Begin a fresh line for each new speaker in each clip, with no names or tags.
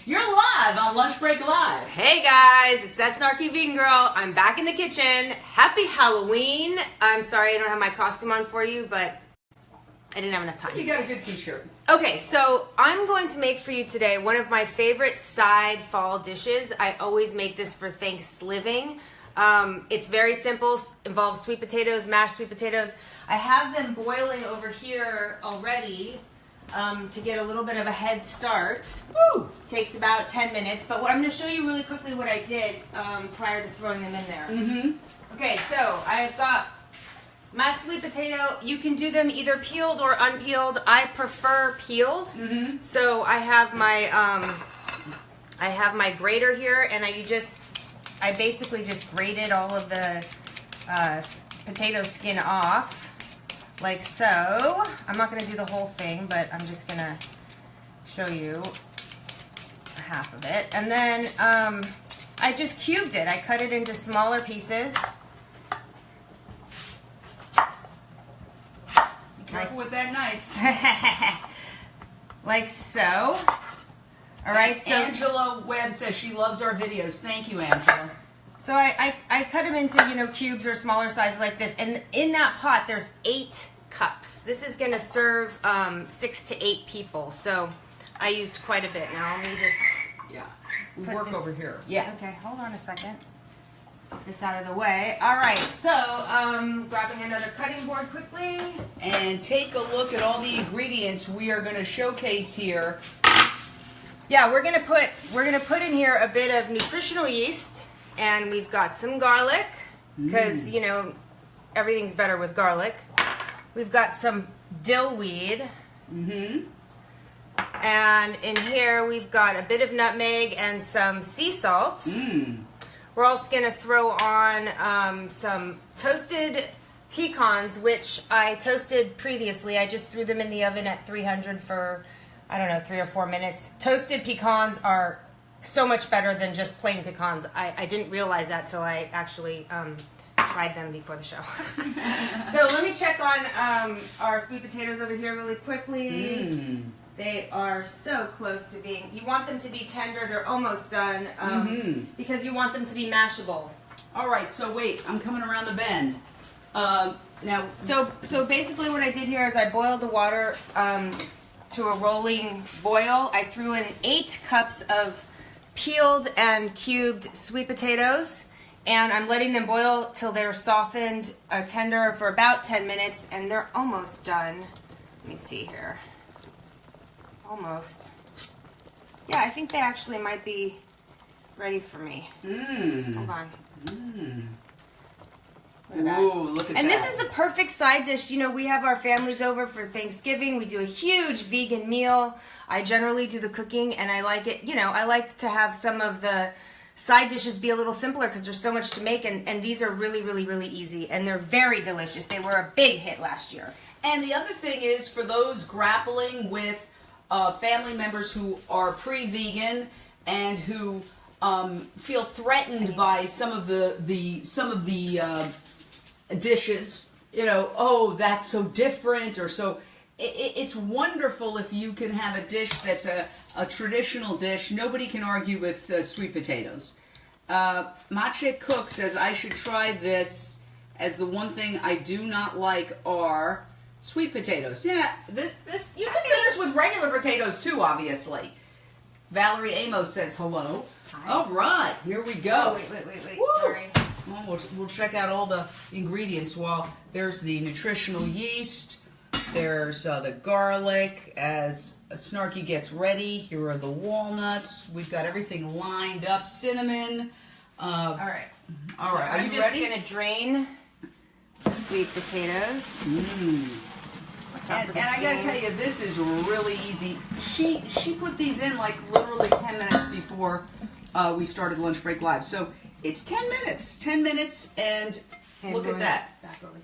You're live on Lunch Break Live.
Hey guys, it's that snarky vegan girl. I'm back in the kitchen. Happy Halloween. I'm sorry I don't have my costume on for you, but I didn't have enough time.
You got a good t-shirt.
Okay, so I'm going to make for you today one of my favorite side fall dishes. I always make this for Thanksgiving. It's very simple, involves sweet potatoes, mashed sweet potatoes. I have them boiling over here already to get a little bit of a head start.
Woo!
Takes about 10 minutes, but I'm going to show you really quickly what I did prior to throwing them in there.
Mm-hmm.
Okay, so I've got mashed sweet potato. You can do them either peeled or unpeeled. I prefer peeled.
Mm-hmm.
So I have my grater here, and I basically just grated all of the potato skin off, like so. I'm not going to do the whole thing, but I'm just going to show you half of it. And then I just cubed it. I cut it into smaller pieces.
Be careful with that knife.
Like so. All right, so
Angela Webb says she loves our videos. Thank you, Angela.
So I cut them into, cubes or smaller sizes like this. And in that pot, there's 8 cups. This is going to serve 6 to 8 people. So I used quite a bit. Now let me just...
Yeah. We work over here. Yeah.
Okay, hold on a second. Get this out of the way. All right, so grabbing another cutting board quickly.
And take a look at all the ingredients we are going to showcase here.
Yeah, we're gonna put in here a bit of nutritional yeast, and we've got some garlic, because everything's better with garlic. We've got some dill weed, and in here we've got a bit of nutmeg and some sea salt. We're also gonna throw on some toasted pecans, which I toasted previously. I just threw them in the oven at 300 for, I don't know, 3 or 4 minutes. Toasted pecans are so much better than just plain pecans. I didn't realize that till I actually tried them before the show. So let me check on our sweet potatoes over here really quickly. They are so close to being, you want them to be tender, they're almost done, because you want them to be mashable.
All right, so wait, I'm coming around the bend. Now,
So basically what I did here is I boiled the water to a rolling boil. I threw in 8 cups of peeled and cubed sweet potatoes, and I'm letting them boil till they're softened, tender for about 10 minutes, and they're almost done. Let me see here. Almost. Yeah, I think they actually might be ready for me. Hold on.
Ooh, look at that.
And this is the perfect side dish. We have our families over for Thanksgiving. We do a huge vegan meal. I generally do the cooking, and I like it. I like to have some of the side dishes be a little simpler because there's so much to make, and these are really, really, really easy, and they're very delicious. They were a big hit last year.
And the other thing is, for those grappling with family members who are pre-vegan and who feel threatened by some of the dishes, oh, that's so different, or so. It's wonderful if you can have a dish that's a traditional dish. Nobody can argue with sweet potatoes. Mache Cook says I should try this, as the one thing I do not like are sweet potatoes. Yeah, this you can do this with regular potatoes too, obviously. Valerie Amos says hello. Hi. All right, here we go.
Oh, wait.
Woo!
Sorry.
Well, we'll check out all the ingredients. While there's the nutritional yeast, there's the garlic. As Snarky gets ready, here are the walnuts. We've got everything lined up. Cinnamon.
All right.
All right.
I'm just going to drain the sweet potatoes.
And I gotta tell you, this is really easy. She put these in like literally 10 minutes before we started Lunch Break Live. So it's 10 minutes. 10 minutes, and look at that.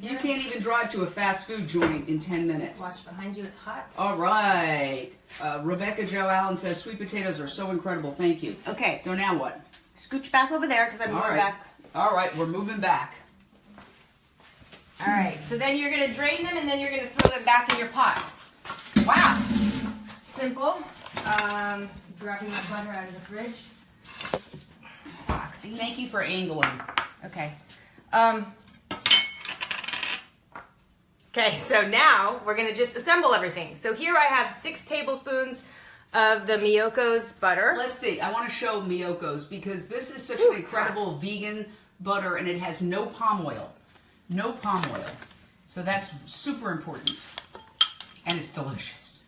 You can't even drive to a fast food joint in 10 minutes.
Watch behind you, it's hot.
All right. Rebecca Jo Allen says sweet potatoes are so incredible. Thank you.
Okay.
So now what?
Scooch back over there because I'm going back.
All right, we're moving back.
All right, so then you're going to drain them, and then you're going to throw them back in your pot.
Wow.
Simple. Dropping my butter out of the fridge. Foxy.
Thank you for angling.
Okay. Okay, so now we're gonna just assemble everything. So here I have 6 tablespoons of the Miyoko's butter.
Let's see. I want to show Miyoko's because this is such an incredible vegan butter, and it has no palm oil. No palm oil. So that's super important. And it's delicious.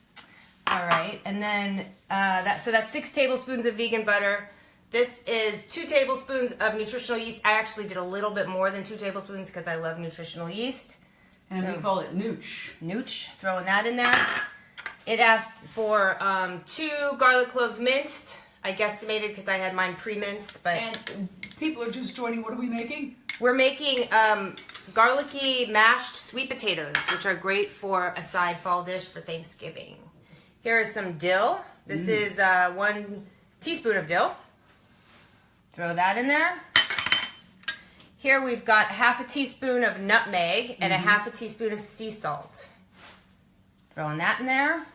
All right, and then that's 6 tablespoons of vegan butter. This is 2 tablespoons of nutritional yeast. I actually did a little bit more than 2 tablespoons because I love nutritional yeast.
And we call it nooch.
Nooch, throwing that in there. It asks for 2 garlic cloves minced. I guesstimated because I had mine pre-minced, but...
And people are just joining. What are we making?
We're making garlicky mashed sweet potatoes, which are great for a side fall dish for Thanksgiving. Here is some dill. This is 1 teaspoon of dill. Throw that in there. Here we've got half a teaspoon of nutmeg and a half a teaspoon of sea salt. Throwing that in there.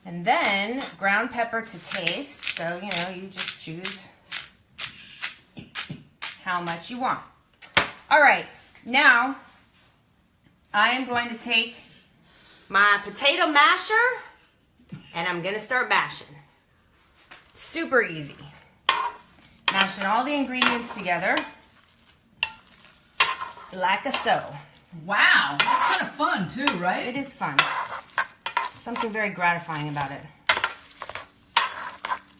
And then ground pepper to taste. So, you know, you just choose how much you want. All right, now I am going to take my potato masher and I'm gonna start mashing. Super easy. Mashing all the ingredients together. Like a so.
Wow, that's kind of fun too, right?
It is fun. Something very gratifying about it.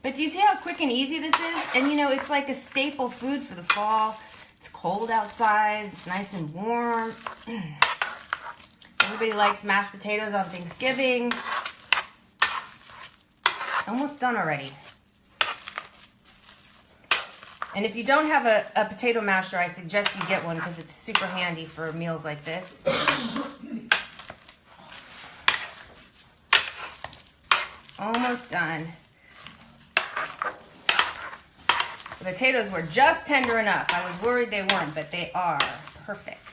But do you see how quick and easy this is? And you know, it's like a staple food for the fall. It's cold outside. It's nice and warm. Everybody likes mashed potatoes on Thanksgiving. Almost done already. And if you don't have a potato masher, I suggest you get one because it's super handy for meals like this. Almost done. The potatoes were just tender enough. I was worried they weren't, but they are perfect.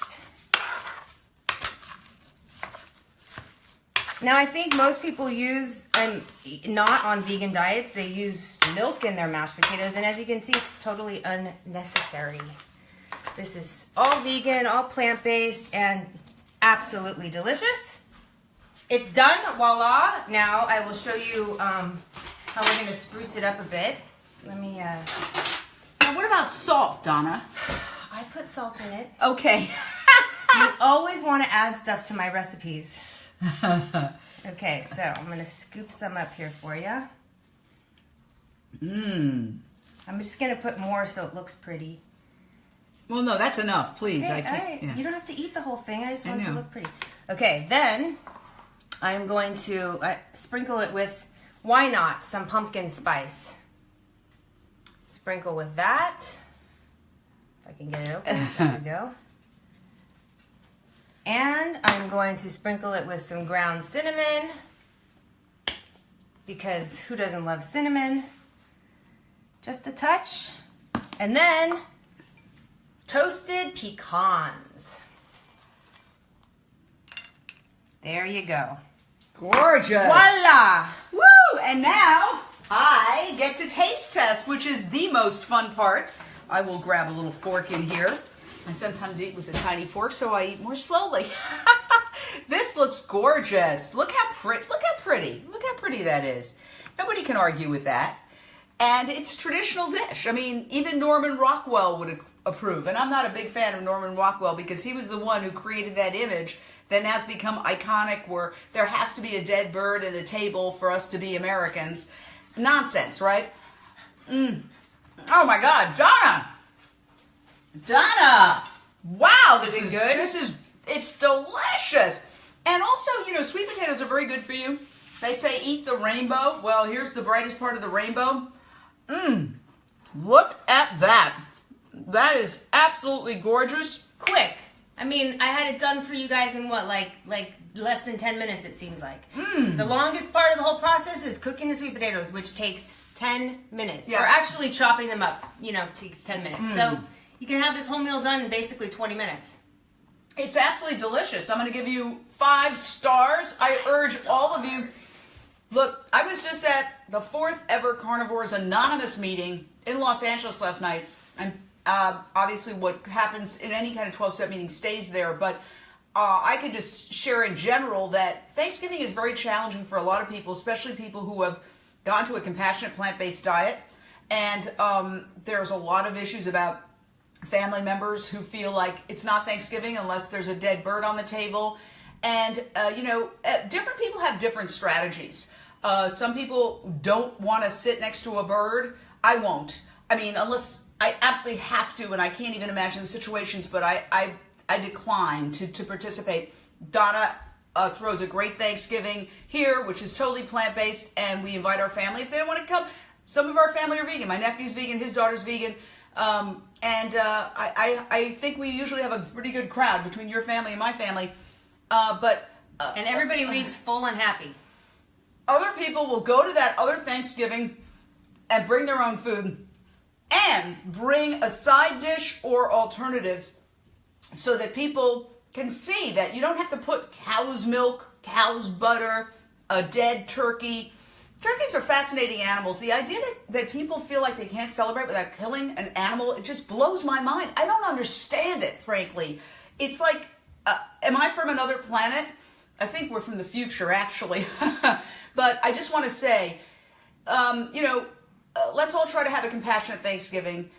Now, I think most people use, not on vegan diets, they use milk in their mashed potatoes. And as you can see, it's totally unnecessary. This is all vegan, all plant-based, and absolutely delicious. It's done, voila. Now I will show you how we're going to spruce it up a bit. Let me...
Now, what about salt, Donna?
I put salt in it.
Okay.
You always want to add stuff to my recipes. Okay, so I'm going to scoop some up here for you. I'm just going to put more so it looks pretty.
Well, no, that's enough, please.
Okay,
I can't.
all right.
Yeah.
You don't have to eat the whole thing. I just want it to look pretty. Okay, then I'm going to sprinkle it with, why not, some pumpkin spice. Sprinkle with that. If I can get it open. There we go. And I'm going to sprinkle it with some ground cinnamon, because who doesn't love cinnamon? Just a touch. And then toasted pecans. There you go.
Gorgeous.
Voila!
Woo! And now I get to taste test, which is the most fun part. I will grab a little fork in here. I sometimes eat with a tiny fork, so I eat more slowly. This looks gorgeous. Look how pretty. Look how pretty. Look how pretty that is. Nobody can argue with that. And it's a traditional dish. I mean, even Norman Rockwell would approve. And I'm not a big fan of Norman Rockwell because he was the one who created that image that now has become iconic, where there has to be a dead bird at a table for us to be Americans. Nonsense, right? Oh my God, Donna! Donna! Wow, this is good. It's delicious. And also, you know, sweet potatoes are very good for you. They say eat the rainbow. Well, here's the brightest part of the rainbow. Look at that. That is absolutely gorgeous.
Quick. I mean, I had it done for you guys in what, like less than 10 minutes, it seems like. The longest part of the whole process is cooking the sweet potatoes, which takes 10 minutes.
Yeah.
Or actually chopping them up, you know, takes 10 minutes. So you can have this whole meal done in basically 20 minutes.
It's absolutely delicious. I'm going to give you 5 stars. I urge all of you Look, I was just at the 4th ever Carnivores Anonymous meeting in Los Angeles last night. And obviously what happens in any kind of 12-step meeting stays there. But I could just share in general that Thanksgiving is very challenging for a lot of people, especially people who have gone to a compassionate plant-based diet. And there's a lot of issues about family members who feel like it's not Thanksgiving unless there's a dead bird on the table. And, different people have different strategies. Some people don't want to sit next to a bird. I won't. I mean, unless I absolutely have to, and I can't even imagine the situations, but I decline to participate. Donna throws a great Thanksgiving here, which is totally plant-based, and we invite our family if they don't want to come. Some of our family are vegan. My nephew's vegan, his daughter's vegan. I think we usually have a pretty good crowd between your family and my family.
And everybody leaves full and happy.
Other people will go to that other Thanksgiving and bring their own food and bring a side dish or alternatives so that people can see that you don't have to put cow's milk, cow's butter, a dead turkey. Turkeys are fascinating animals. The idea that people feel like they can't celebrate without killing an animal, it just blows my mind. I don't understand it, frankly. It's like, am I from another planet? I think we're from the future, actually. But I just want to say, let's all try to have a compassionate Thanksgiving.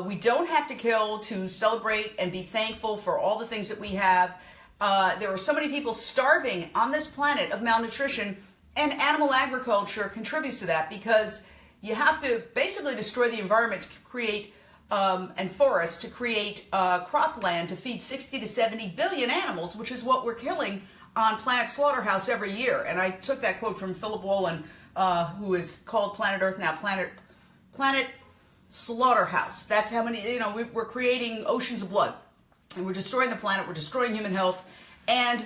We don't have to kill to celebrate and be thankful for all the things that we have. There are so many people starving on this planet of malnutrition, and animal agriculture contributes to that because you have to basically destroy the environment to create and forests to create cropland to feed 60 to 70 billion animals, which is what we're killing on Planet Slaughterhouse every year. And I took that quote from Philip Wolin, who is called Planet Earth now Planet Slaughterhouse. That's how many, we're creating oceans of blood. And we're destroying the planet, we're destroying human health, and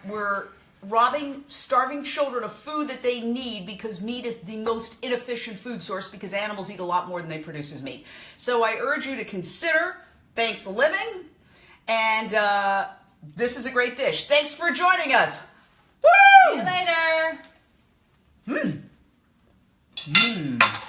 we're robbing starving children of food that they need because meat is the most inefficient food source because animals eat a lot more than they produce as meat. So I urge you to consider Thanks for Living, and this is a great dish. Thanks for joining us. Woo!
See you later.
Mmm. Mmm.